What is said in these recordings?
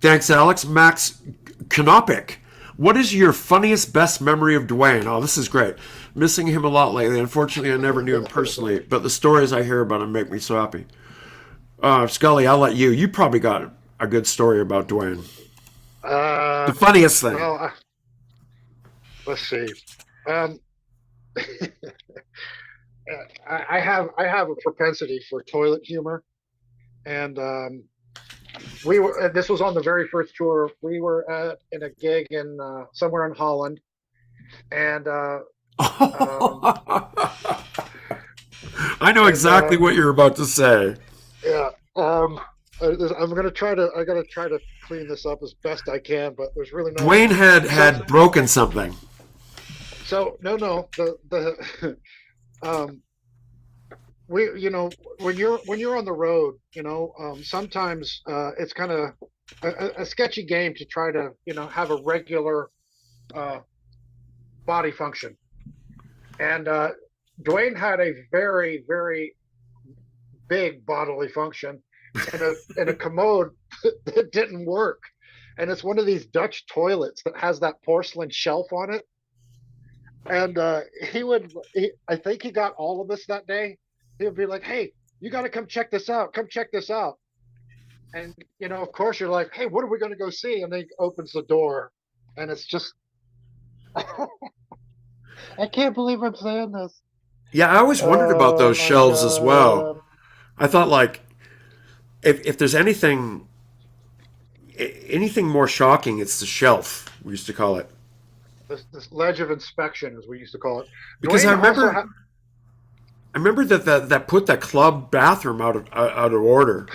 Thanks, Alex. Max Knopic. What is your funniest, best memory of Dwayne? Oh, this is great. Missing him a lot lately. Unfortunately, I never knew him personally, but the stories I hear about him make me so happy. Scully, I'll let you. You probably got a good story about Dwayne. The Uh, funniest thing. well, let's see. Um, I have a propensity for toilet humor, and we were. This was on the very first tour. We were in a gig in somewhere in Holland, and um, I know and exactly what you're about to say. yeah. I'm gonna try to. I gotta try to clean this up as best I can, but there's really no. Dwayne had So had broken something. no. The um we when you're on the road, sometimes it's kind of a sketchy game to try to have a regular uh body function. And Dwayne had a very very big bodily function in a commode that didn't work. And it's one of these Dutch toilets that has that porcelain shelf on it. And I think he got all of us that day. He would be like, "Hey, you got to come check this out. Come check this out." And of course, you're like, "Hey, what are we going to go see?" And then he opens the door, and it's just, I can't believe I'm saying this. Yeah, I always wondered about Oh those my shelves as well. God. I thought, like, if there's anything more shocking, it's the shelf, we used to call it. This ledge of inspection, as we used to call it. Because Dwayne also had. I remember that put that club bathroom out of order.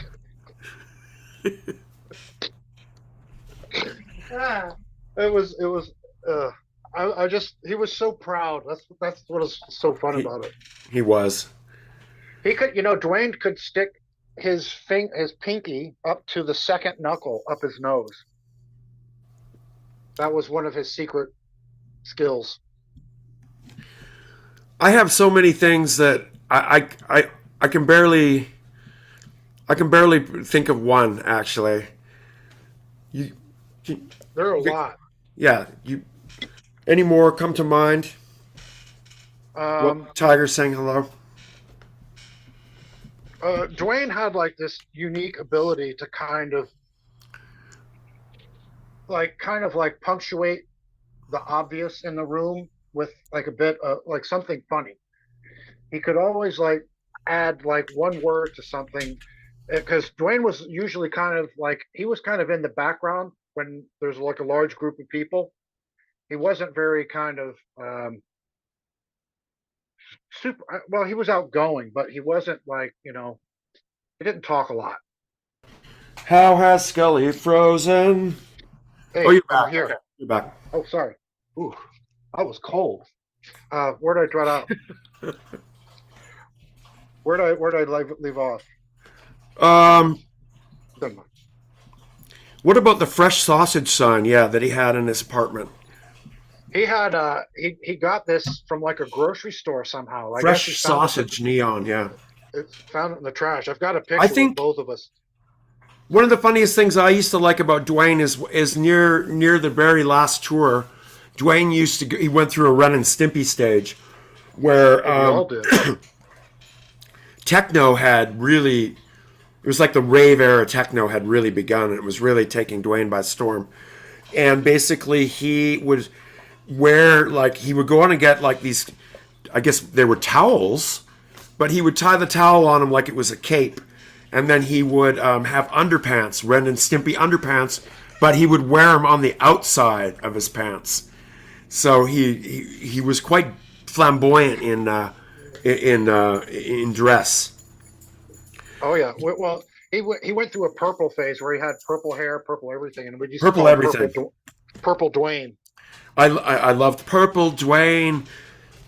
It was. Uh, I just he was so proud. That's what is so fun He about it. he was. He could, Dwayne could stick his pinky up to the second knuckle up his nose. That was one of his secret skills. I have so many things that I can barely think of one actually. You, you There are a lot. yeah. You any more come to mind? What Um, Tiger saying hello? Dwayne had like this unique ability to kind of like punctuate the obvious in the room with like a bit of like something funny. He could always like add like one word to something because Dwayne was usually kind of like he was kind of in the background when there's like a large group of people. He wasn't very kind of super well. He was outgoing, but he wasn't like he didn't talk a lot. How has Scully frozen? Oh, Hey, you're I'm back. Okay, here. you're back. Oh, sorry. Ooh, I was cold. Where did I dry out? Where did I leave off? Um, Didn't I? what about the fresh sausage sign? Yeah, that he had in his apartment. He got this from like a grocery store somehow. I guess he Fresh found it. sausage neon. Yeah, It's found it in the trash. I've got a I picture with think both of us. one of the funniest things I used to like about Dwayne is near the very last tour. Dwayne he went through a Ren and Stimpy stage where Oh, we all did. techno had really, it was like the rave era techno had really begun, and it was really taking Dwayne by storm. And basically he would wear, like, he would go on and get like these, I guess they were towels, but he would tie the towel on him like it was a cape, and then he would have underpants, Ren and Stimpy underpants, but he would wear them on the outside of his pants. So he was quite flamboyant in dress. Oh yeah. Well, he went through a purple phase where he had purple hair, purple everything, and we used to Purple call him everything. Purple Dwayne. I loved Purple Dwayne,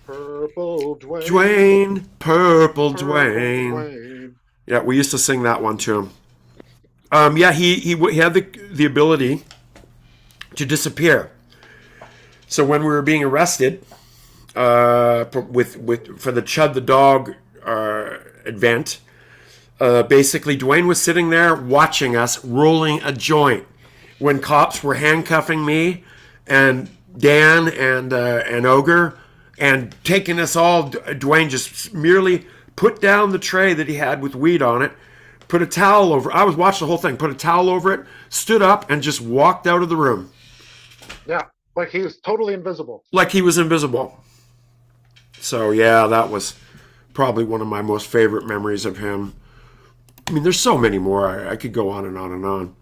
Purple Dwayne, Purple Purple Dwayne. Dwayne. Yeah, we used to sing that one to him. Yeah, he had the ability to disappear. So when we were being arrested, with for the Chud the dog event, basically Dwayne was sitting there watching us rolling a joint, when cops were handcuffing me and Dan and Ogre and taking us all. Dwayne just merely put down the tray that he had with weed on it, put a towel over. I was watching the whole thing. Put a towel over it, stood up, and just walked out of the room. Yeah, like he was totally invisible. Like he was invisible. So yeah, that was probably one of my most favorite memories of him. I mean, there's so many more. I could go on and on and on.